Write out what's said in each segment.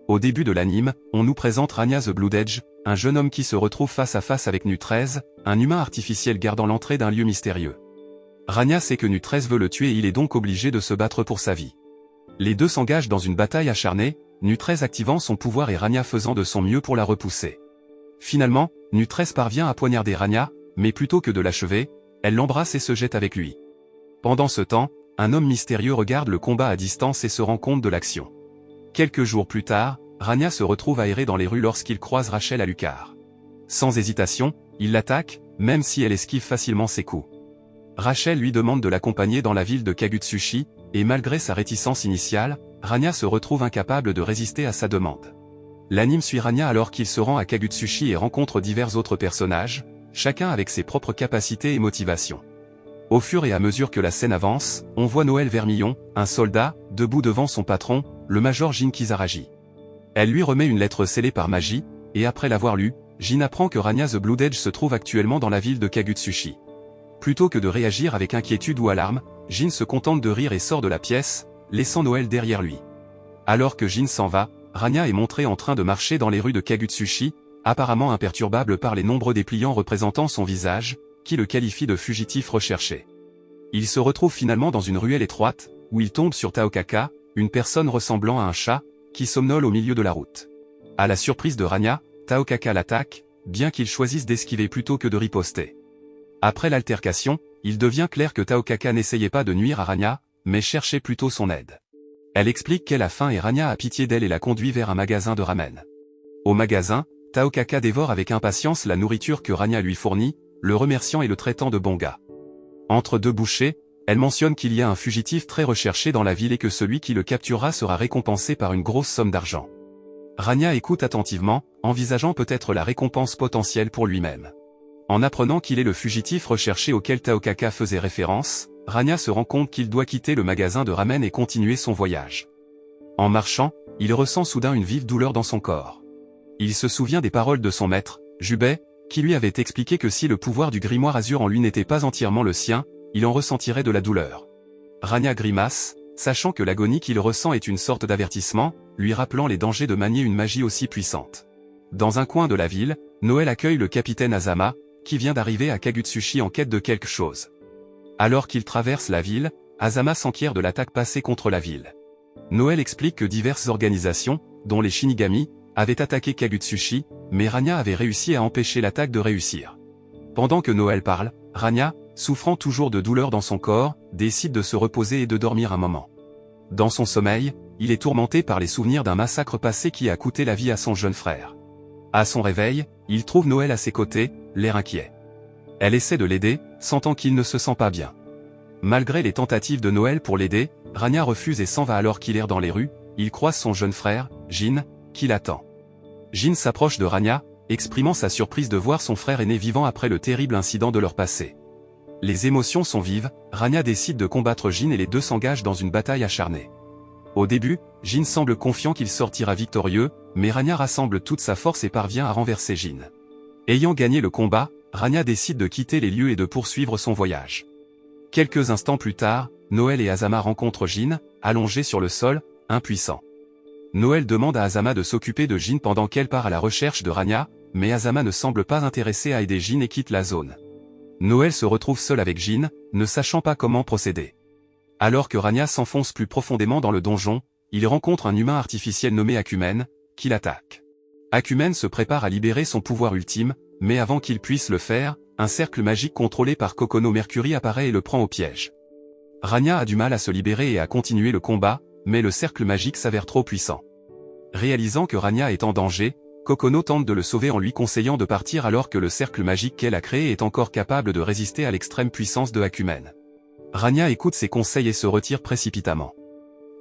Au début de l'anime, on nous présente Rania the Blood Edge, un jeune homme qui se retrouve face à face avec Nu-13, un humain artificiel gardant l'entrée d'un lieu mystérieux. Rania sait que Nu-13 veut le tuer et il est donc obligé de se battre pour sa vie. Les deux s'engagent dans une bataille acharnée, Nu-13 activant son pouvoir et Rania faisant de son mieux pour la repousser. Finalement, Nu-13 parvient à poignarder Rania, mais plutôt que de l'achever, elle l'embrasse et se jette avec lui. Pendant ce temps, un homme mystérieux regarde le combat à distance et se rend compte de l'action. Quelques jours plus tard, Rania se retrouve aérée dans les rues lorsqu'il croise Rachel Alucard. Sans hésitation, il l'attaque, même si elle esquive facilement ses coups. Rachel lui demande de l'accompagner dans la ville de Kagutsuchi, et malgré sa réticence initiale, Rania se retrouve incapable de résister à sa demande. L'anime suit Rania alors qu'il se rend à Kagutsuchi et rencontre divers autres personnages, chacun avec ses propres capacités et motivations. Au fur et à mesure que la scène avance, on voit Noël Vermillon, un soldat, debout devant son patron, le major Jin Kizaragi. Elle lui remet une lettre scellée par magie, et après l'avoir lue, Jin apprend que Rania the Blood Edge se trouve actuellement dans la ville de Kagutsuchi. Plutôt que de réagir avec inquiétude ou alarme, Jin se contente de rire et sort de la pièce, laissant Noël derrière lui. Alors que Jin s'en va, Rania est montrée en train de marcher dans les rues de Kagutsuchi, apparemment imperturbable par les nombreux dépliants représentant son visage, qui le qualifie de fugitif recherché. Il se retrouve finalement dans une ruelle étroite, où il tombe sur Taokaka, une personne ressemblant à un chat, qui somnole au milieu de la route. À la surprise de Rania, Taokaka l'attaque, bien qu'il choisisse d'esquiver plutôt que de riposter. Après l'altercation, il devient clair que Taokaka n'essayait pas de nuire à Rania, mais cherchait plutôt son aide. Elle explique qu'elle a faim et Rania a pitié d'elle et la conduit vers un magasin de ramen. Au magasin, Taokaka dévore avec impatience la nourriture que Rania lui fournit, le remerciant et le traitant de bon gars. Entre deux bouchées, elle mentionne qu'il y a un fugitif très recherché dans la ville et que celui qui le capturera sera récompensé par une grosse somme d'argent. Rania écoute attentivement, envisageant peut-être la récompense potentielle pour lui-même. En apprenant qu'il est le fugitif recherché auquel Taokaka faisait référence, Rania se rend compte qu'il doit quitter le magasin de ramen et continuer son voyage. En marchant, il ressent soudain une vive douleur dans son corps. Il se souvient des paroles de son maître, Jubei, qui lui avait expliqué que si le pouvoir du grimoire azur en lui n'était pas entièrement le sien, il en ressentirait de la douleur. Rania grimace, sachant que l'agonie qu'il ressent est une sorte d'avertissement, lui rappelant les dangers de manier une magie aussi puissante. Dans un coin de la ville, Noël accueille le capitaine Azama, qui vient d'arriver à Kagutsuchi en quête de quelque chose. Alors qu'il traverse la ville, Azama s'enquiert de l'attaque passée contre la ville. Noël explique que diverses organisations, dont les Shinigami, avaient attaqué Kagutsuchi, mais Rania avait réussi à empêcher l'attaque de réussir. Pendant que Noël parle, Rania, souffrant toujours de douleurs dans son corps, décide de se reposer et de dormir un moment. Dans son sommeil, il est tourmenté par les souvenirs d'un massacre passé qui a coûté la vie à son jeune frère. À son réveil, il trouve Noël à ses côtés, l'air inquiet. Elle essaie de l'aider, sentant qu'il ne se sent pas bien. Malgré les tentatives de Noël pour l'aider, Rania refuse et s'en va alors qu'il erre dans les rues, il croise son jeune frère, Jin, qui l'attend. Jin s'approche de Rania, exprimant sa surprise de voir son frère aîné vivant après le terrible incident de leur passé. Les émotions sont vives, Rania décide de combattre Jin et les deux s'engagent dans une bataille acharnée. Au début, Jin semble confiant qu'il sortira victorieux, mais Rania rassemble toute sa force et parvient à renverser Jin. Ayant gagné le combat, Rania décide de quitter les lieux et de poursuivre son voyage. Quelques instants plus tard, Noël et Azama rencontrent Jin, allongé sur le sol, impuissant. Noël demande à Azama de s'occuper de Jin pendant qu'elle part à la recherche de Rania, mais Azama ne semble pas intéressé à aider Jin et quitte la zone. Noël se retrouve seul avec Jin, ne sachant pas comment procéder. Alors que Rania s'enfonce plus profondément dans le donjon, il rencontre un humain artificiel nommé Akumen, qui l'attaque. Akumen se prépare à libérer son pouvoir ultime, mais avant qu'il puisse le faire, un cercle magique contrôlé par Kokono Mercury apparaît et le prend au piège. Rania a du mal à se libérer et à continuer le combat, mais le cercle magique s'avère trop puissant. Réalisant que Rania est en danger, Kokono tente de le sauver en lui conseillant de partir alors que le cercle magique qu'elle a créé est encore capable de résister à l'extrême puissance de Akumen. Rania écoute ses conseils et se retire précipitamment.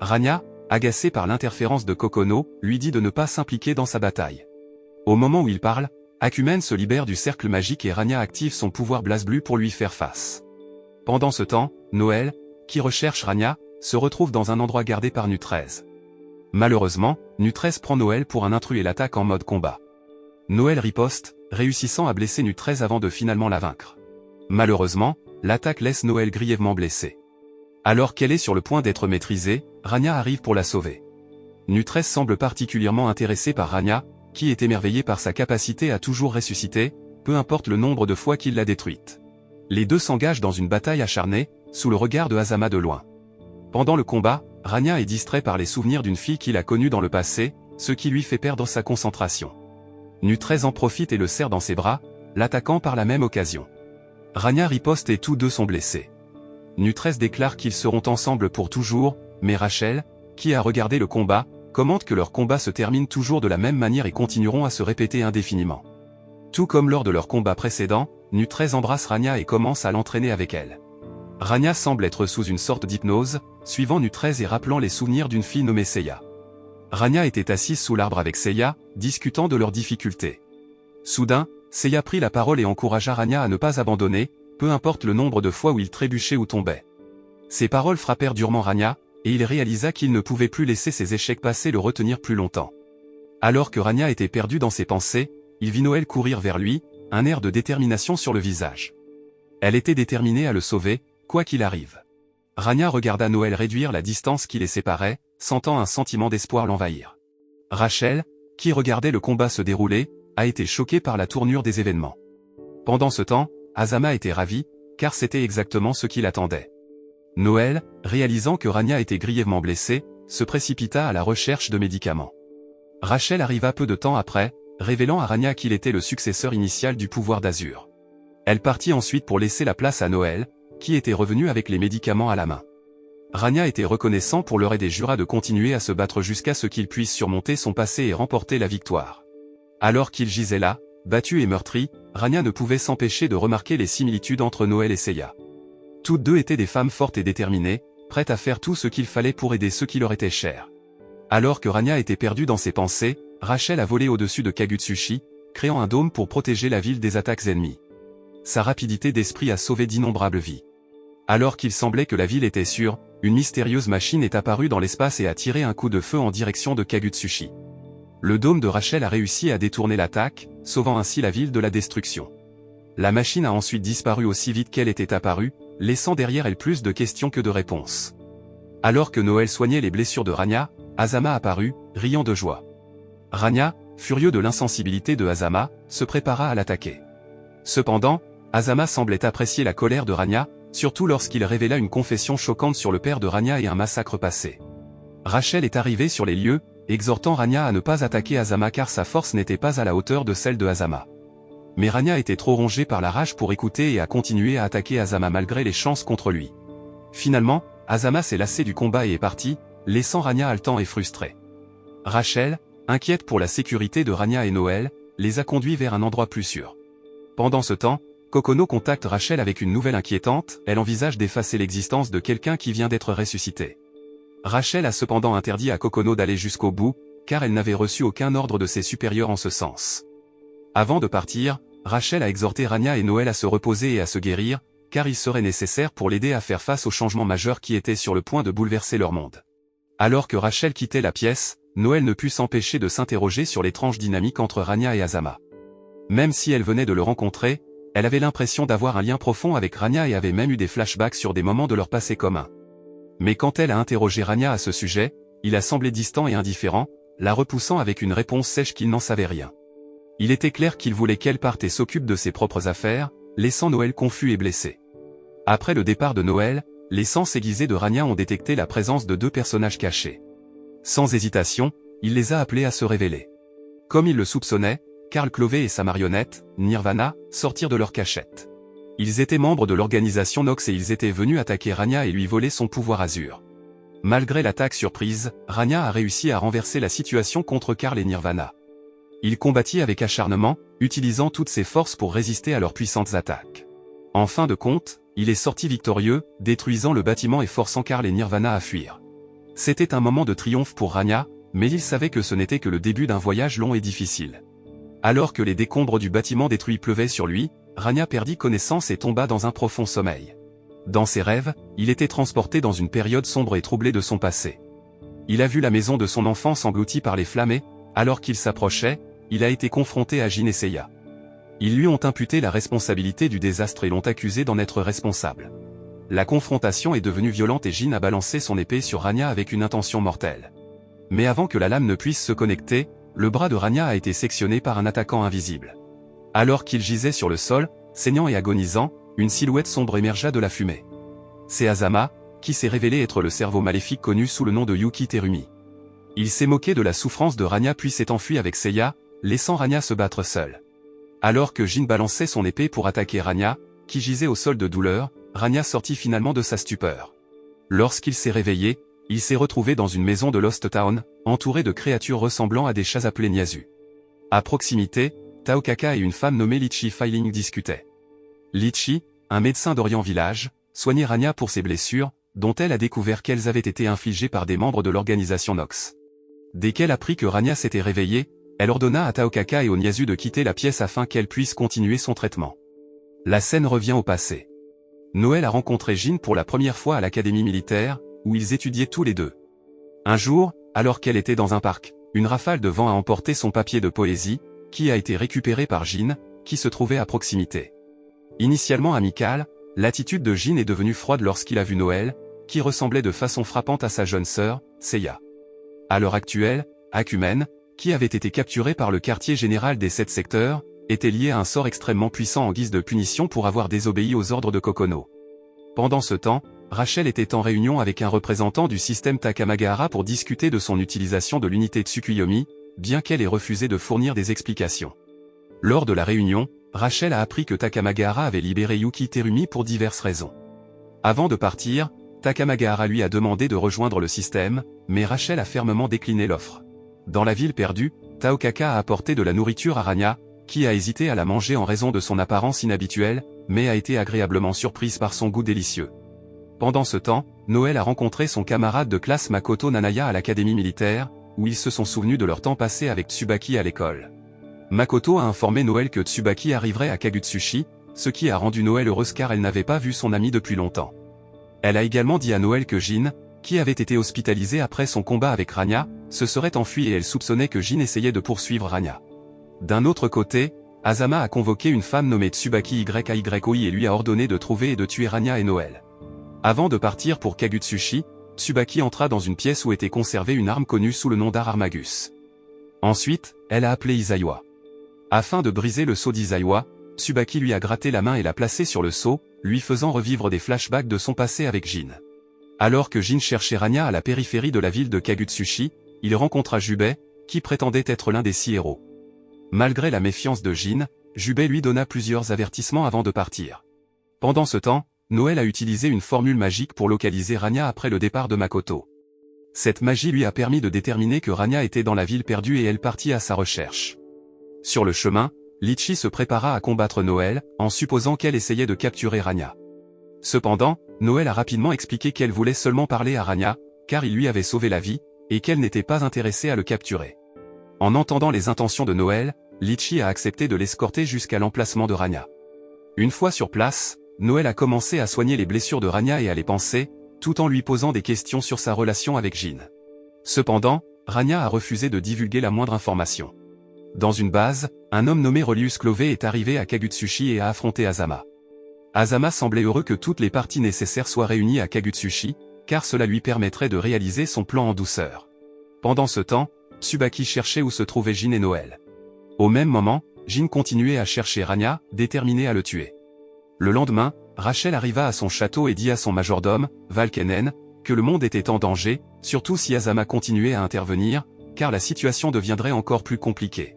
Rania, agacée par l'interférence de Kokono, lui dit de ne pas s'impliquer dans sa bataille. Au moment où il parle, Akumen se libère du cercle magique et Rania active son pouvoir BlazBlue pour lui faire face. Pendant ce temps, Noël, qui recherche Rania, se retrouve dans un endroit gardé par Nu-13. Malheureusement, Nu-13 prend Noël pour un intrus et l'attaque en mode combat. Noël riposte, réussissant à blesser Nu-13 avant de finalement la vaincre. Malheureusement, l'attaque laisse Noël grièvement blessée. Alors qu'elle est sur le point d'être maîtrisée, Rania arrive pour la sauver. Nutrez semble particulièrement intéressé par Rania, qui est émerveillé par sa capacité à toujours ressusciter, peu importe le nombre de fois qu'il l'a détruite. Les deux s'engagent dans une bataille acharnée, sous le regard de Azama de loin. Pendant le combat, Rania est distrait par les souvenirs d'une fille qu'il a connue dans le passé, ce qui lui fait perdre sa concentration. Nutrez en profite et le serre dans ses bras, l'attaquant par la même occasion. Rania riposte et tous deux sont blessés. Nutrez déclare qu'ils seront ensemble pour toujours, mais Rachel, qui a regardé le combat, commente que leur combat se termine toujours de la même manière et continueront à se répéter indéfiniment. Tout comme lors de leur combat précédent, Nutrez embrasse Rania et commence à l'entraîner avec elle. Rania semble être sous une sorte d'hypnose, suivant Nutrez et rappelant les souvenirs d'une fille nommée Seiya. Rania était assise sous l'arbre avec Seiya, discutant de leurs difficultés. Soudain, Seiya prit la parole et encouragea Rania à ne pas abandonner, peu importe le nombre de fois où il trébuchait ou tombait. Ces paroles frappèrent durement Rania, et il réalisa qu'il ne pouvait plus laisser ses échecs passés le retenir plus longtemps. Alors que Rania était perdu dans ses pensées, il vit Noël courir vers lui, un air de détermination sur le visage. Elle était déterminée à le sauver, quoi qu'il arrive. Rania regarda Noël réduire la distance qui les séparait, sentant un sentiment d'espoir l'envahir. Rachel, qui regardait le combat se dérouler, a été choquée par la tournure des événements. Pendant ce temps, Azama était ravi, car c'était exactement ce qu'il attendait. Noël, réalisant que Rania était grièvement blessée, se précipita à la recherche de médicaments. Rachel arriva peu de temps après, révélant à Rania qu'il était le successeur initial du pouvoir d'Azur. Elle partit ensuite pour laisser la place à Noël, qui était revenu avec les médicaments à la main. Rania était reconnaissant pour leur aide et jura de continuer à se battre jusqu'à ce qu'il puisse surmonter son passé et remporter la victoire. Alors qu'il gisait là, battu et meurtri, Rania ne pouvait s'empêcher de remarquer les similitudes entre Noël et Seiya. Toutes deux étaient des femmes fortes et déterminées, prêtes à faire tout ce qu'il fallait pour aider ceux qui leur étaient chers. Alors que Rania était perdue dans ses pensées, Rachel a volé au-dessus de Kagutsuchi, créant un dôme pour protéger la ville des attaques ennemies. Sa rapidité d'esprit a sauvé d'innombrables vies. Alors qu'il semblait que la ville était sûre, une mystérieuse machine est apparue dans l'espace et a tiré un coup de feu en direction de Kagutsuchi. Le dôme de Rachel a réussi à détourner l'attaque, sauvant ainsi la ville de la destruction. La machine a ensuite disparu aussi vite qu'elle était apparue, laissant derrière elle plus de questions que de réponses. Alors que Noël soignait les blessures de Rania, Azama apparut, riant de joie. Rania, furieux de l'insensibilité de Azama, se prépara à l'attaquer. Cependant, Azama semblait apprécier la colère de Rania, surtout lorsqu'il révéla une confession choquante sur le père de Rania et un massacre passé. Rachel est arrivée sur les lieux, exhortant Rania à ne pas attaquer Azama car sa force n'était pas à la hauteur de celle de Azama. Mais Rania était trop rongée par la rage pour écouter et a continué à attaquer Azama malgré les chances contre lui. Finalement, Azama s'est lassé du combat et est parti, laissant Rania haletant et frustré. Rachel, inquiète pour la sécurité de Rania et Noël, les a conduits vers un endroit plus sûr. Pendant ce temps, Kokono contacte Rachel avec une nouvelle inquiétante, elle envisage d'effacer l'existence de quelqu'un qui vient d'être ressuscité. Rachel a cependant interdit à Kokono d'aller jusqu'au bout, car elle n'avait reçu aucun ordre de ses supérieurs en ce sens. Avant de partir, Rachel a exhorté Rania et Noël à se reposer et à se guérir, car il serait nécessaire pour l'aider à faire face aux changements majeurs qui étaient sur le point de bouleverser leur monde. Alors que Rachel quittait la pièce, Noël ne put s'empêcher de s'interroger sur l'étrange dynamique entre Rania et Azama. Même si elle venait de le rencontrer, elle avait l'impression d'avoir un lien profond avec Rania et avait même eu des flashbacks sur des moments de leur passé commun. Mais quand elle a interrogé Rania à ce sujet, il a semblé distant et indifférent, la repoussant avec une réponse sèche qu'il n'en savait rien. Il était clair qu'il voulait qu'elle parte et s'occupe de ses propres affaires, laissant Noël confus et blessé. Après le départ de Noël, les sens aiguisés de Rania ont détecté la présence de deux personnages cachés. Sans hésitation, il les a appelés à se révéler. Comme il le soupçonnait, Karl Clové et sa marionnette, Nirvana, sortirent de leur cachette. Ils étaient membres de l'organisation Nox et ils étaient venus attaquer Rania et lui voler son pouvoir Azur. Malgré l'attaque surprise, Rania a réussi à renverser la situation contre Karl et Nirvana. Il combattit avec acharnement, utilisant toutes ses forces pour résister à leurs puissantes attaques. En fin de compte, il est sorti victorieux, détruisant le bâtiment et forçant Karl et Nirvana à fuir. C'était un moment de triomphe pour Rania, mais il savait que ce n'était que le début d'un voyage long et difficile. Alors que les décombres du bâtiment détruit pleuvaient sur lui, Rania perdit connaissance et tomba dans un profond sommeil. Dans ses rêves, il était transporté dans une période sombre et troublée de son passé. Il a vu la maison de son enfance engloutie par les flammes et, alors qu'il s'approchait, il a été confronté à Jin et Seiya. Ils lui ont imputé la responsabilité du désastre et l'ont accusé d'en être responsable. La confrontation est devenue violente et Jin a balancé son épée sur Rania avec une intention mortelle. mais avant que la lame ne puisse se connecter, le bras de Rania a été sectionné par un attaquant invisible. Alors qu'il gisait sur le sol, saignant et agonisant, une silhouette sombre émergea de la fumée. C'est Azama, qui s'est révélé être le cerveau maléfique connu sous le nom de Yuki Terumi. Il s'est moqué de la souffrance de Rania puis s'est enfui avec Seiya, laissant Rania se battre seule. Alors que Jin balançait son épée pour attaquer Rania, qui gisait au sol de douleur, Rania sortit finalement de sa stupeur. Lorsqu'il s'est réveillé, il s'est retrouvé dans une maison de Lost Town, entouré de créatures ressemblant à des chats appelés Nyazu. À proximité, Taokaka et une femme nommée Lichi Filing discutaient. Lichi, un médecin d'Orient Village, soignait Rania pour ses blessures, dont elle a découvert qu'elles avaient été infligées par des membres de l'organisation Nox. Dès qu'elle apprit que Rania s'était réveillée, elle ordonna à Taokaka et au Nyazu de quitter la pièce afin qu'elle puisse continuer son traitement. La scène revient au passé. Noël a rencontré Jin pour la première fois à l'académie militaire, où ils étudiaient tous les deux. Un jour, alors qu'elle était dans un parc, une rafale de vent a emporté son papier de poésie, qui a été récupéré par Jin, qui se trouvait à proximité. Initialement amicale, l'attitude de Jin est devenue froide lorsqu'il a vu Noël, qui ressemblait de façon frappante à sa jeune sœur, Seiya. À l'heure actuelle, Akumen, qui avait été capturé par le quartier général des 7 secteurs, était lié à un sort extrêmement puissant en guise de punition pour avoir désobéi aux ordres de Kokono. Pendant ce temps, Rachel était en réunion avec un représentant du système Takamagahara pour discuter de son utilisation de l'unité Tsukuyomi, bien qu'elle ait refusé de fournir des explications. Lors de la réunion, Rachel a appris que Takamagahara avait libéré Yuki Terumi pour diverses raisons. Avant de partir, Takamagahara lui a demandé de rejoindre le système, mais Rachel a fermement décliné l'offre. Dans la ville perdue, Taokaka a apporté de la nourriture à Rania, qui a hésité à la manger en raison de son apparence inhabituelle, mais a été agréablement surprise par son goût délicieux. Pendant ce temps, Noël a rencontré son camarade de classe Makoto Nanaya à l'académie militaire, où ils se sont souvenus de leur temps passé avec Tsubaki à l'école. Makoto a informé Noël que Tsubaki arriverait à Kagutsuchi, ce qui a rendu Noël heureuse car elle n'avait pas vu son ami depuis longtemps. Elle a également dit à Noël que Jin, qui avait été hospitalisé après son combat avec Rania, se serait enfui et elle soupçonnait que Jin essayait de poursuivre Rania. D'un autre côté, Azama a convoqué une femme nommée Tsubaki YAYOI et lui a ordonné de trouver et de tuer Rania et Noël. Avant de partir pour Kagutsuchi, Tsubaki entra dans une pièce où était conservée une arme connue sous le nom d'Armagus. Ensuite, elle a appelé Isaiwa. Afin de briser le sceau d'Isaiwa, Tsubaki lui a gratté la main et l'a placé sur le sceau, lui faisant revivre des flashbacks de son passé avec Jin. Alors que Jin cherchait Rania à la périphérie de la ville de Kagutsuchi, il rencontra Jubei, qui prétendait être l'un des 6 héros. Malgré la méfiance de Jin, Jubei lui donna plusieurs avertissements avant de partir. Pendant ce temps, Noël a utilisé une formule magique pour localiser Rania après le départ de Makoto. Cette magie lui a permis de déterminer que Rania était dans la ville perdue et elle partit à sa recherche. Sur le chemin, Lichi se prépara à combattre Noël, en supposant qu'elle essayait de capturer Rania. Cependant, Noël a rapidement expliqué qu'elle voulait seulement parler à Rania, car il lui avait sauvé la vie, et qu'elle n'était pas intéressée à le capturer. En entendant les intentions de Noël, Lichi a accepté de l'escorter jusqu'à l'emplacement de Rania. Une fois sur place, Noël a commencé à soigner les blessures de Rania et à les panser, tout en lui posant des questions sur sa relation avec Jin. Cependant, Rania a refusé de divulguer la moindre information. Dans une base, un homme nommé Relius Clové est arrivé à Kagutsuchi et a affronté Azama. Azama semblait heureux que toutes les parties nécessaires soient réunies à Kagutsuchi, car cela lui permettrait de réaliser son plan en douceur. Pendant ce temps, Tsubaki cherchait où se trouvaient Jin et Noël. Au même moment, Jin continuait à chercher Rania, déterminé à le tuer. Le lendemain, Rachel arriva à son château et dit à son majordome, Valkenen, que le monde était en danger, surtout si Azama continuait à intervenir, car la situation deviendrait encore plus compliquée.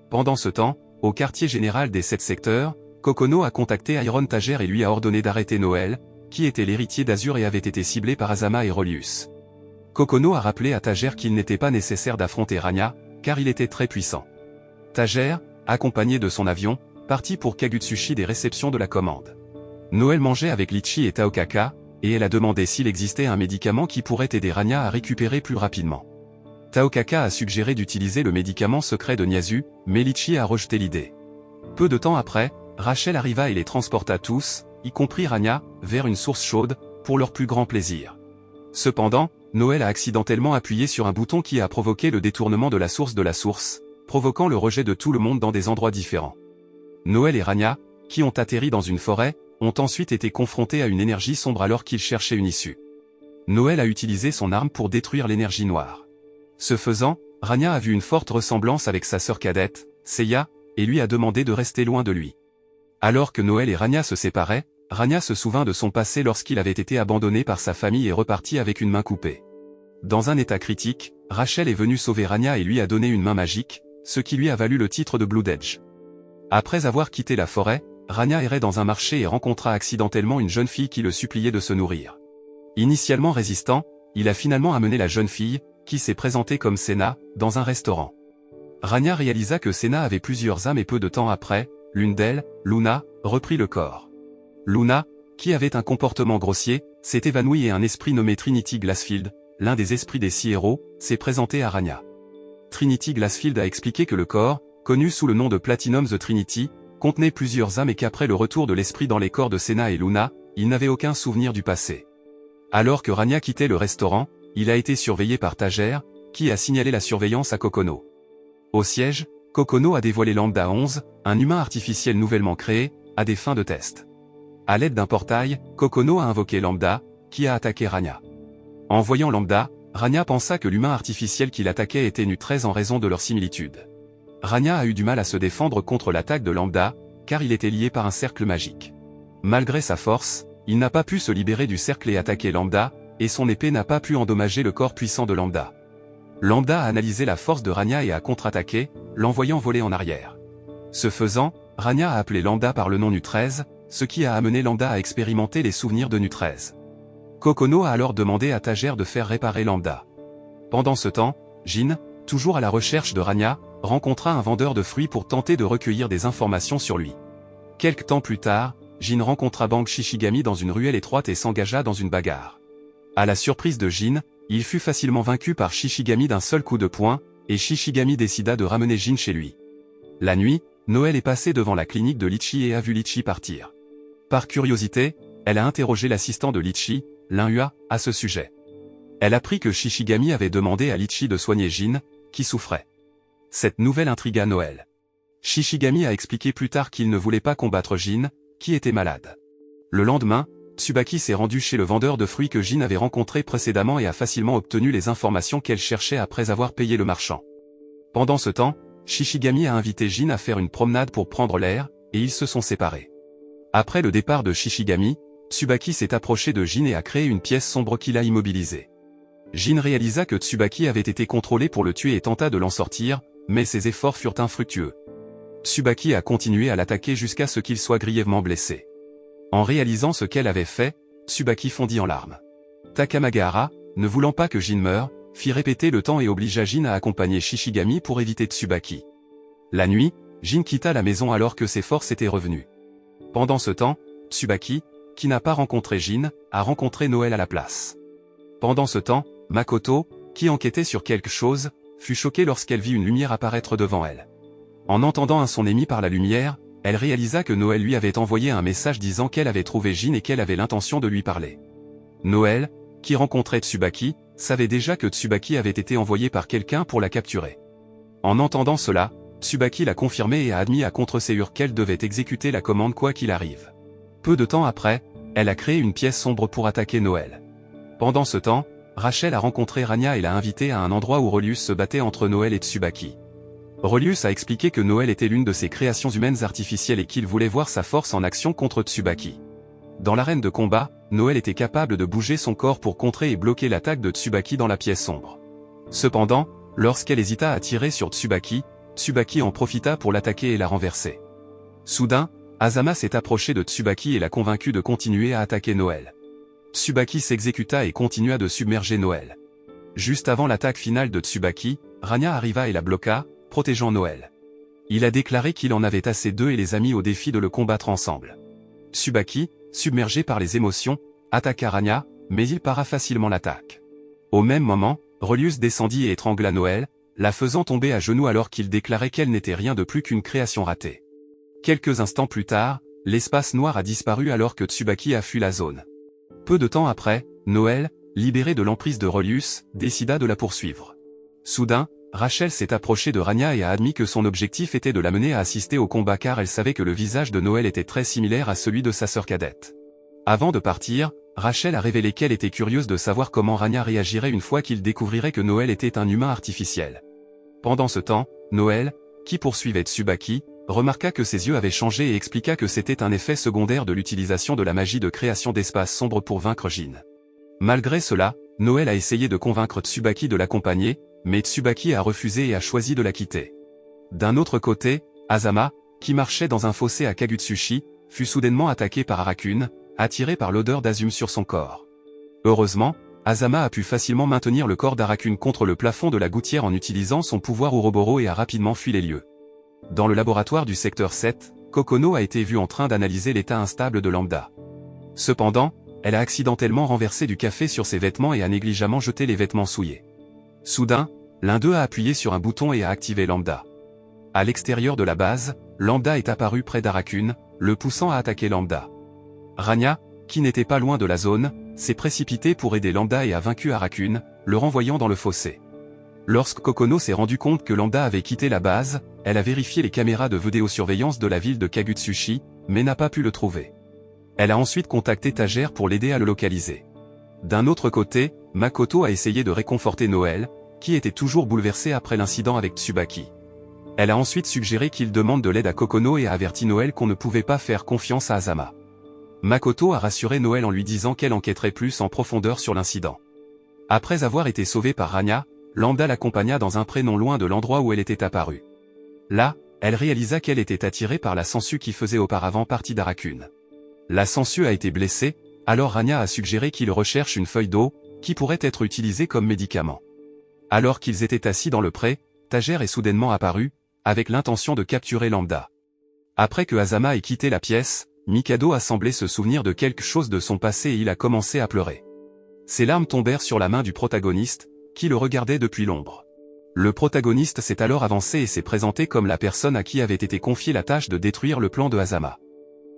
Pendant ce temps, au quartier général des 7 secteurs, Kokono a contacté Iron Tager et lui a ordonné d'arrêter Noël, qui était l'héritier d'Azur et avait été ciblé par Azama et Relius. Kokono a rappelé à Tager qu'il n'était pas nécessaire d'affronter Rania, car il était très puissant. Tager, accompagné de son avion, partit pour Kagutsuchi des réceptions de la commande. Noël mangeait avec Lichi et Taokaka, et elle a demandé s'il existait un médicament qui pourrait aider Rania à récupérer plus rapidement. Taokaka a suggéré d'utiliser le médicament secret de Nyazu, mais Lichi a rejeté l'idée. Peu de temps après, Rachel arriva et les transporta tous, y compris Rania, vers une source chaude, pour leur plus grand plaisir. Cependant, Noël a accidentellement appuyé sur un bouton qui a provoqué le détournement de la source, provoquant le rejet de tout le monde dans des endroits différents. Noël et Rania, qui ont atterri dans une forêt, ont ensuite été confrontés à une énergie sombre alors qu'ils cherchaient une issue. Noël a utilisé son arme pour détruire l'énergie noire. Ce faisant, Rania a vu une forte ressemblance avec sa sœur cadette, Seiya, et lui a demandé de rester loin de lui. Alors que Noël et Rania se séparaient, Rania se souvint de son passé lorsqu'il avait été abandonné par sa famille et reparti avec une main coupée. Dans un état critique, Rachel est venue sauver Rania et lui a donné une main magique, ce qui lui a valu le titre de Bluededge. Après avoir quitté la forêt, Rania errait dans un marché et rencontra accidentellement une jeune fille qui le suppliait de se nourrir. Initialement résistant, il a finalement amené la jeune fille, qui s'est présentée comme Senna, dans un restaurant. Rania réalisa que Senna avait plusieurs âmes et peu de temps après, l'une d'elles, Luna, reprit le corps. Luna, qui avait un comportement grossier, s'est évanouie et un esprit nommé Trinity Glassfield, l'un des esprits des 6 héros, s'est présenté à Rania. Trinity Glassfield a expliqué que le corps, connu sous le nom de Platinum the Trinity, contenait plusieurs âmes et qu'après le retour de l'esprit dans les corps de Senna et Luna, il n'avait aucun souvenir du passé. Alors que Rania quittait le restaurant, il a été surveillé par Tajer, qui a signalé la surveillance à Kokono. Au siège, Kokono a dévoilé Lambda 11, un humain artificiel nouvellement créé, à des fins de test. À l'aide d'un portail, Kokono a invoqué Lambda, qui a attaqué Rania. En voyant Lambda, Rania pensa que l'humain artificiel qui l'attaquait était Nu-13 en raison de leur similitude. Rania a eu du mal à se défendre contre l'attaque de Lambda, car il était lié par un cercle magique. Malgré sa force, il n'a pas pu se libérer du cercle et attaquer Lambda, et son épée n'a pas pu endommager le corps puissant de Lambda. Lambda a analysé la force de Rania et a contre-attaqué, l'envoyant voler en arrière. Ce faisant, Rania a appelé Lambda par le nom Nu-13, ce qui a amené Lambda à expérimenter les souvenirs de Nu-13. Kokono a alors demandé à Tajer de faire réparer Lambda. Pendant ce temps, Jin, toujours à la recherche de Rania, rencontra un vendeur de fruits pour tenter de recueillir des informations sur lui. Quelque temps plus tard, Jin rencontra Bang Shishigami dans une ruelle étroite et s'engagea dans une bagarre. À la surprise de Jin, il fut facilement vaincu par Shishigami d'un seul coup de poing, et Shishigami décida de ramener Jin chez lui. La nuit, Noël est passée devant la clinique de Litchi et a vu Litchi partir. Par curiosité, elle a interrogé l'assistant de Litchi, Lin-Hua, à ce sujet. Elle apprit que Shishigami avait demandé à Litchi de soigner Jin, qui souffrait. Cette nouvelle intrigua Noël. Shishigami a expliqué plus tard qu'il ne voulait pas combattre Jin, qui était malade. Le lendemain, Tsubaki s'est rendu chez le vendeur de fruits que Jin avait rencontré précédemment et a facilement obtenu les informations qu'elle cherchait après avoir payé le marchand. Pendant ce temps, Shishigami a invité Jin à faire une promenade pour prendre l'air, et ils se sont séparés. Après le départ de Shishigami, Tsubaki s'est approché de Jin et a créé une pièce sombre qui l'a immobilisé. Jin réalisa que Tsubaki avait été contrôlé pour le tuer et tenta de l'en sortir, mais ses efforts furent infructueux. Tsubaki a continué à l'attaquer jusqu'à ce qu'il soit grièvement blessé. En réalisant ce qu'elle avait fait, Tsubaki fondit en larmes. Takamagahara, ne voulant pas que Jin meure, fit répéter le temps et obligea Jin à accompagner Shishigami pour éviter Tsubaki. La nuit, Jin quitta la maison alors que ses forces étaient revenues. Pendant ce temps, Tsubaki, qui n'a pas rencontré Jin, a rencontré Noël à la place. Pendant ce temps, Makoto, qui enquêtait sur quelque chose, fut choquée lorsqu'elle vit une lumière apparaître devant elle. En entendant un son émis par la lumière, elle réalisa que Noël lui avait envoyé un message disant qu'elle avait trouvé Jin et qu'elle avait l'intention de lui parler. Noël, qui rencontrait Tsubaki, savait déjà que Tsubaki avait été envoyé par quelqu'un pour la capturer. En entendant cela, Tsubaki l'a confirmé et a admis à contre-ségur qu'elle devait exécuter la commande quoi qu'il arrive. Peu de temps après, elle a créé une pièce sombre pour attaquer Noël. Pendant ce temps, Rachel a rencontré Rania et l'a invitée à un endroit où Relius se battait entre Noël et Tsubaki. Relius a expliqué que Noël était l'une de ses créations humaines artificielles et qu'il voulait voir sa force en action contre Tsubaki. Dans l'arène de combat, Noël était capable de bouger son corps pour contrer et bloquer l'attaque de Tsubaki dans la pièce sombre. Cependant, lorsqu'elle hésita à tirer sur Tsubaki, Tsubaki en profita pour l'attaquer et la renverser. Soudain, Azama s'est approché de Tsubaki et l'a convaincu de continuer à attaquer Noël. Tsubaki s'exécuta et continua de submerger Noël. Juste avant l'attaque finale de Tsubaki, Rania arriva et la bloqua, protégeant Noël. Il a déclaré qu'il en avait assez d'eux et les a mis au défi de le combattre ensemble. Tsubaki, submergé par les émotions, attaqua Rania, mais il para facilement l'attaque. Au même moment, Relius descendit et étrangla Noël, la faisant tomber à genoux alors qu'il déclarait qu'elle n'était rien de plus qu'une création ratée. Quelques instants plus tard, l'espace noir a disparu alors que Tsubaki a fui la zone. Peu de temps après, Noël, libéré de l'emprise de Relius, décida de la poursuivre. Soudain, Rachel s'est approchée de Rania et a admis que son objectif était de l'amener à assister au combat car elle savait que le visage de Noël était très similaire à celui de sa sœur cadette. Avant de partir, Rachel a révélé qu'elle était curieuse de savoir comment Rania réagirait une fois qu'il découvrirait que Noël était un humain artificiel. Pendant ce temps, Noël, qui poursuivait Tsubaki, remarqua que ses yeux avaient changé et expliqua que c'était un effet secondaire de l'utilisation de la magie de création d'espaces sombres pour vaincre Jin. Malgré cela, Noël a essayé de convaincre Tsubaki de l'accompagner, mais Tsubaki a refusé et a choisi de la quitter. D'un autre côté, Azama, qui marchait dans un fossé à Kagutsuchi, fut soudainement attaqué par Arakune, attiré par l'odeur d'Azum sur son corps. Heureusement, Azama a pu facilement maintenir le corps d'Arakune contre le plafond de la gouttière en utilisant son pouvoir Uroboro et a rapidement fui les lieux. Dans le laboratoire du secteur 7, Kokono a été vue en train d'analyser l'état instable de Lambda. Cependant, elle a accidentellement renversé du café sur ses vêtements et a négligemment jeté les vêtements souillés. Soudain, l'un d'eux a appuyé sur un bouton et a activé Lambda. À l'extérieur de la base, Lambda est apparu près d'Arakune, le poussant à attaquer Lambda. Rania, qui n'était pas loin de la zone, s'est précipité pour aider Lambda et a vaincu Arakune, le renvoyant dans le fossé. Lorsque Kokono s'est rendu compte que Lambda avait quitté la base, elle a vérifié les caméras de vidéosurveillance de la ville de Kagutsuchi, mais n'a pas pu le trouver. Elle a ensuite contacté Tager pour l'aider à le localiser. D'un autre côté, Makoto a essayé de réconforter Noël, qui était toujours bouleversé après l'incident avec Tsubaki. Elle a ensuite suggéré qu'il demande de l'aide à Kokono et a averti Noël qu'on ne pouvait pas faire confiance à Azama. Makoto a rassuré Noël en lui disant qu'elle enquêterait plus en profondeur sur l'incident. Après avoir été sauvée par Rania, Lambda l'accompagna dans un pré non loin de l'endroit où elle était apparue. Là, elle réalisa qu'elle était attirée par la sangsue qui faisait auparavant partie d'Arakune. La sangsue a été blessée, alors Rania a suggéré qu'il recherche une feuille d'eau, qui pourrait être utilisée comme médicament. Alors qu'ils étaient assis dans le pré, Tager est soudainement apparu, avec l'intention de capturer Lambda. Après que Azama ait quitté la pièce, Mikado a semblé se souvenir de quelque chose de son passé et il a commencé à pleurer. Ses larmes tombèrent sur la main du protagoniste, qui le regardait depuis l'ombre. Le protagoniste s'est alors avancé et s'est présenté comme la personne à qui avait été confiée la tâche de détruire le plan de Azama.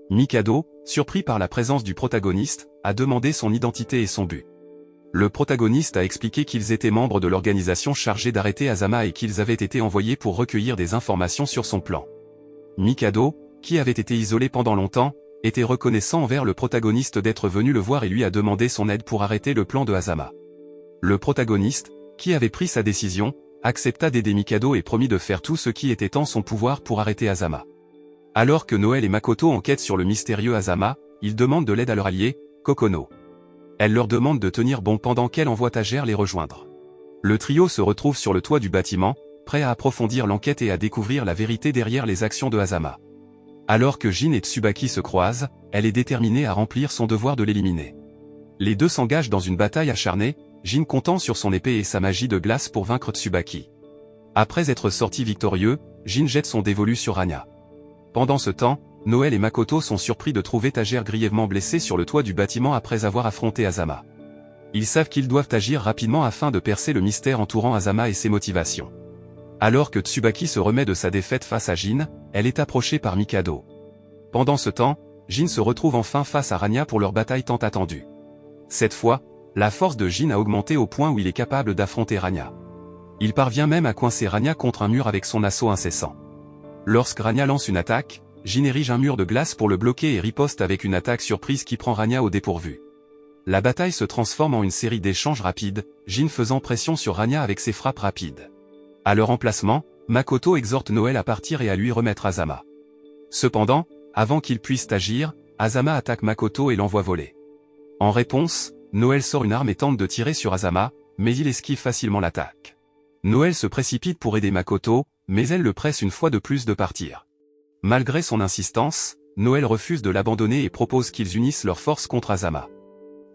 Mikado, surpris par la présence du protagoniste, a demandé son identité et son but. Le protagoniste a expliqué qu'ils étaient membres de l'organisation chargée d'arrêter Azama et qu'ils avaient été envoyés pour recueillir des informations sur son plan. Mikado, qui avait été isolé pendant longtemps, était reconnaissant envers le protagoniste d'être venu le voir et lui a demandé son aide pour arrêter le plan de Azama. Le protagoniste, qui avait pris sa décision, accepta d'aider Mikado et promit de faire tout ce qui était en son pouvoir pour arrêter Azama. Alors que Noël et Makoto enquêtent sur le mystérieux Azama, ils demandent de l'aide à leur allié, Kokono. Elle leur demande de tenir bon pendant qu'elle envoie Tager les rejoindre. Le trio se retrouve sur le toit du bâtiment, prêt à approfondir l'enquête et à découvrir la vérité derrière les actions de Azama. Alors que Jin et Tsubaki se croisent, elle est déterminée à remplir son devoir de l'éliminer. Les deux s'engagent dans une bataille acharnée, Jin comptant sur son épée et sa magie de glace pour vaincre Tsubaki. Après être sorti victorieux, Jin jette son dévolu sur Rania. Pendant ce temps, Noël et Makoto sont surpris de trouver Tager grièvement blessé sur le toit du bâtiment après avoir affronté Azama. Ils savent qu'ils doivent agir rapidement afin de percer le mystère entourant Azama et ses motivations. Alors que Tsubaki se remet de sa défaite face à Jin, elle est approchée par Mikado. Pendant ce temps, Jin se retrouve enfin face à Rania pour leur bataille tant attendue. Cette fois, la force de Jin a augmenté au point où il est capable d'affronter Rania. Il parvient même à coincer Rania contre un mur avec son assaut incessant. Lorsque Rania lance une attaque, Jin érige un mur de glace pour le bloquer et riposte avec une attaque surprise qui prend Rania au dépourvu. La bataille se transforme en une série d'échanges rapides, Jin faisant pression sur Rania avec ses frappes rapides. À leur emplacement, Makoto exhorte Noël à partir et à lui remettre Azama. Cependant, avant qu'il puisse agir, Azama attaque Makoto et l'envoie voler. En réponse, Noël sort une arme et tente de tirer sur Azama, mais il esquive facilement l'attaque. Noël se précipite pour aider Makoto, mais elle le presse une fois de plus de partir. Malgré son insistance, Noël refuse de l'abandonner et propose qu'ils unissent leurs forces contre Azama.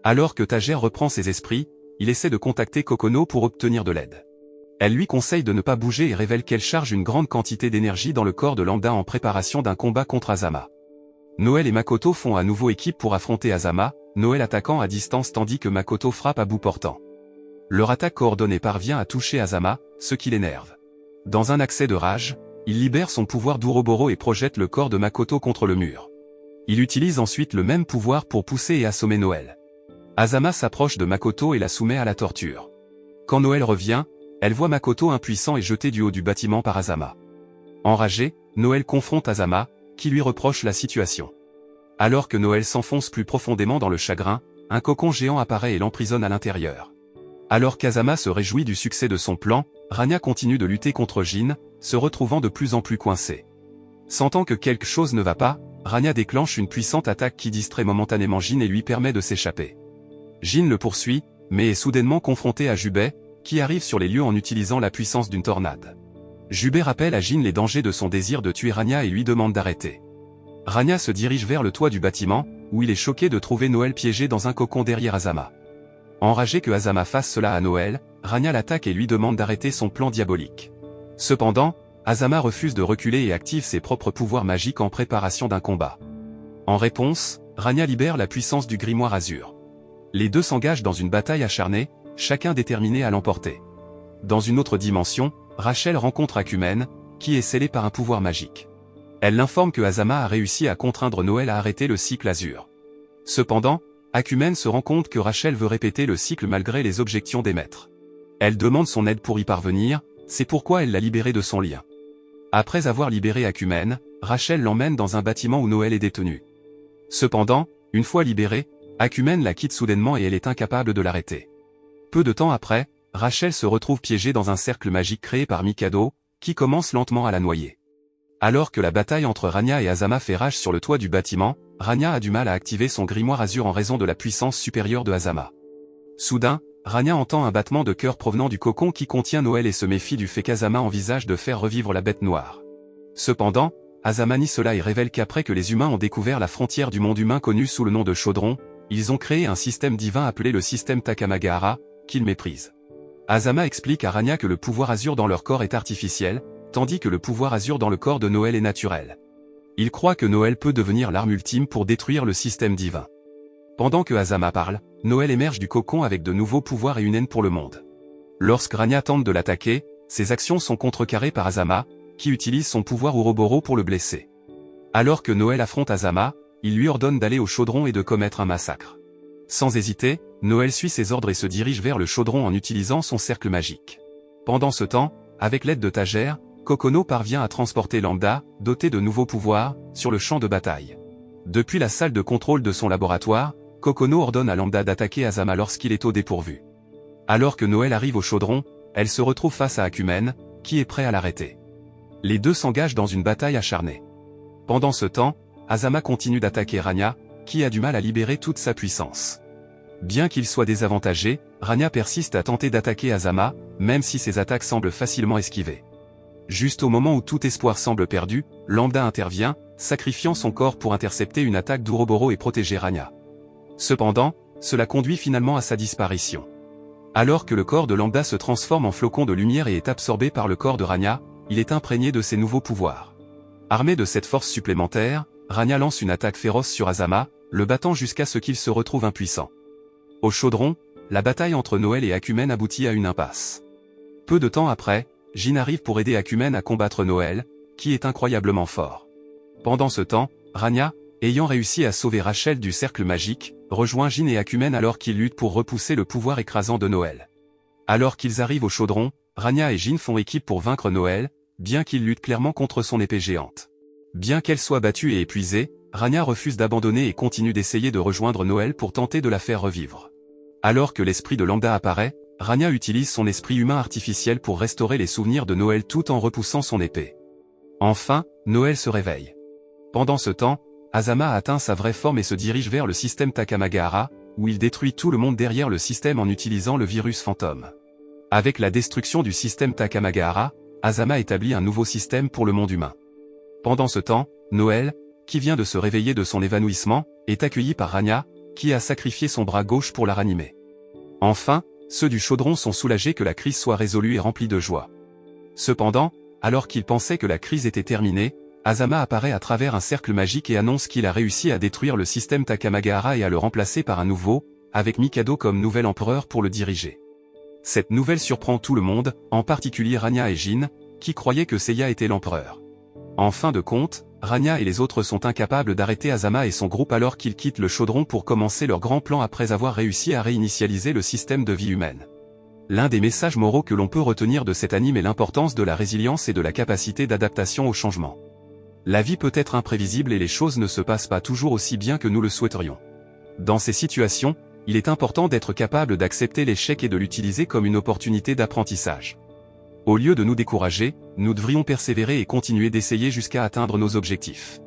Alors que Tager reprend ses esprits, il essaie de contacter Kokono pour obtenir de l'aide. Elle lui conseille de ne pas bouger et révèle qu'elle charge une grande quantité d'énergie dans le corps de Lambda en préparation d'un combat contre Azama. Noël et Makoto font à nouveau équipe pour affronter Azama, Noël attaquant à distance tandis que Makoto frappe à bout portant. Leur attaque coordonnée parvient à toucher Azama, ce qui l'énerve. Dans un accès de rage, il libère son pouvoir d'Uroboro et projette le corps de Makoto contre le mur. Il utilise ensuite le même pouvoir pour pousser et assommer Noël. Azama s'approche de Makoto et la soumet à la torture. Quand Noël revient, elle voit Makoto impuissant et jeté du haut du bâtiment par Azama. Enragé, Noël confronte Azama, qui lui reproche la situation. Alors que Noël s'enfonce plus profondément dans le chagrin, un cocon géant apparaît et l'emprisonne à l'intérieur. Alors qu'Azama se réjouit du succès de son plan, Rania continue de lutter contre Jin, se retrouvant de plus en plus coincée. Sentant que quelque chose ne va pas, Rania déclenche une puissante attaque qui distrait momentanément Jin et lui permet de s'échapper. Jin le poursuit, mais est soudainement confronté à Jubei, qui arrive sur les lieux en utilisant la puissance d'une tornade. Jubei rappelle à Jin les dangers de son désir de tuer Rania et lui demande d'arrêter. Rania se dirige vers le toit du bâtiment, où il est choqué de trouver Noël piégé dans un cocon derrière Azama. Enragé que Azama fasse cela à Noël, Rania l'attaque et lui demande d'arrêter son plan diabolique. Cependant, Azama refuse de reculer et active ses propres pouvoirs magiques en préparation d'un combat. En réponse, Rania libère la puissance du grimoire azur. Les deux s'engagent dans une bataille acharnée, chacun déterminé à l'emporter. Dans une autre dimension, Rachel rencontre Akumène, qui est scellé par un pouvoir magique. Elle l'informe que Azama a réussi à contraindre Noël à arrêter le cycle azur. Cependant, Akumène se rend compte que Rachel veut répéter le cycle malgré les objections des maîtres. Elle demande son aide pour y parvenir, c'est pourquoi elle l'a libéré de son lien. Après avoir libéré Akumène, Rachel l'emmène dans un bâtiment où Noël est détenu. Cependant, une fois libérée, Akumène la quitte soudainement et elle est incapable de l'arrêter. Peu de temps après, Rachel se retrouve piégée dans un cercle magique créé par Mikado, qui commence lentement à la noyer. Alors que la bataille entre Rania et Azama fait rage sur le toit du bâtiment, Rania a du mal à activer son grimoire azur en raison de la puissance supérieure de Azama. Soudain, Rania entend un battement de cœur provenant du cocon qui contient Noël et se méfie du fait qu'Azama envisage de faire revivre la bête noire. Cependant, Azama nie cela et révèle qu'après que les humains ont découvert la frontière du monde humain connue sous le nom de Chaudron, ils ont créé un système divin appelé le système Takamagahara, qu'ils méprisent. Azama explique à Rania que le pouvoir azur dans leur corps est artificiel, tandis que le pouvoir azur dans le corps de Noël est naturel. Il croit que Noël peut devenir l'arme ultime pour détruire le système divin. Pendant que Azama parle, Noël émerge du cocon avec de nouveaux pouvoirs et une haine pour le monde. Lorsque Rania tente de l'attaquer, ses actions sont contrecarrées par Azama, qui utilise son pouvoir Ouroboros pour le blesser. Alors que Noël affronte Azama, il lui ordonne d'aller au chaudron et de commettre un massacre. Sans hésiter, Noël suit ses ordres et se dirige vers le chaudron en utilisant son cercle magique. Pendant ce temps, avec l'aide de Tager, Kokono parvient à transporter Lambda, doté de nouveaux pouvoirs, sur le champ de bataille. Depuis la salle de contrôle de son laboratoire, Kokono ordonne à Lambda d'attaquer Azama lorsqu'il est au dépourvu. Alors que Noël arrive au chaudron, elle se retrouve face à Akumène, qui est prêt à l'arrêter. Les deux s'engagent dans une bataille acharnée. Pendant ce temps, Azama continue d'attaquer Rania, qui a du mal à libérer toute sa puissance. Bien qu'il soit désavantagé, Rania persiste à tenter d'attaquer Azama, même si ses attaques semblent facilement esquivées. Juste au moment où tout espoir semble perdu, Lambda intervient, sacrifiant son corps pour intercepter une attaque d'Ouroboros et protéger Rania. Cependant, cela conduit finalement à sa disparition. Alors que le corps de Lambda se transforme en flocon de lumière et est absorbé par le corps de Rania, il est imprégné de ses nouveaux pouvoirs. Armé de cette force supplémentaire, Rania lance une attaque féroce sur Azama, le battant jusqu'à ce qu'il se retrouve impuissant. Au chaudron, la bataille entre Noël et Akumène aboutit à une impasse. Peu de temps après, Jin arrive pour aider Akumène à combattre Noël, qui est incroyablement fort. Pendant ce temps, Rania, ayant réussi à sauver Rachel du cercle magique, rejoint Jin et Akumène alors qu'ils luttent pour repousser le pouvoir écrasant de Noël. Alors qu'ils arrivent au chaudron, Rania et Jin font équipe pour vaincre Noël, bien qu'ils luttent clairement contre son épée géante. Bien qu'elle soit battue et épuisée, Rania refuse d'abandonner et continue d'essayer de rejoindre Noël pour tenter de la faire revivre. Alors que l'esprit de Lambda apparaît, Rania utilise son esprit humain artificiel pour restaurer les souvenirs de Noël tout en repoussant son épée. Enfin, Noël se réveille. Pendant ce temps, Azama a atteint sa vraie forme et se dirige vers le système Takamagahara, où il détruit tout le monde derrière le système en utilisant le virus fantôme. Avec la destruction du système Takamagahara, Azama établit un nouveau système pour le monde humain. Pendant ce temps, Noël, qui vient de se réveiller de son évanouissement, est accueilli par Rania, qui a sacrifié son bras gauche pour la ranimer. Enfin, ceux du chaudron sont soulagés que la crise soit résolue et remplis de joie. Cependant, alors qu'ils pensaient que la crise était terminée, Azama apparaît à travers un cercle magique et annonce qu'il a réussi à détruire le système Takamagahara et à le remplacer par un nouveau, avec Mikado comme nouvel empereur pour le diriger. Cette nouvelle surprend tout le monde, en particulier Rania et Jin, qui croyaient que Seiya était l'empereur. En fin de compte, Rania et les autres sont incapables d'arrêter Azama et son groupe alors qu'ils quittent le chaudron pour commencer leur grand plan après avoir réussi à réinitialiser le système de vie humaine. L'un des messages moraux que l'on peut retenir de cet anime est l'importance de la résilience et de la capacité d'adaptation au changement. La vie peut être imprévisible et les choses ne se passent pas toujours aussi bien que nous le souhaiterions. Dans ces situations, il est important d'être capable d'accepter l'échec et de l'utiliser comme une opportunité d'apprentissage. Au lieu de nous décourager, nous devrions persévérer et continuer d'essayer jusqu'à atteindre nos objectifs.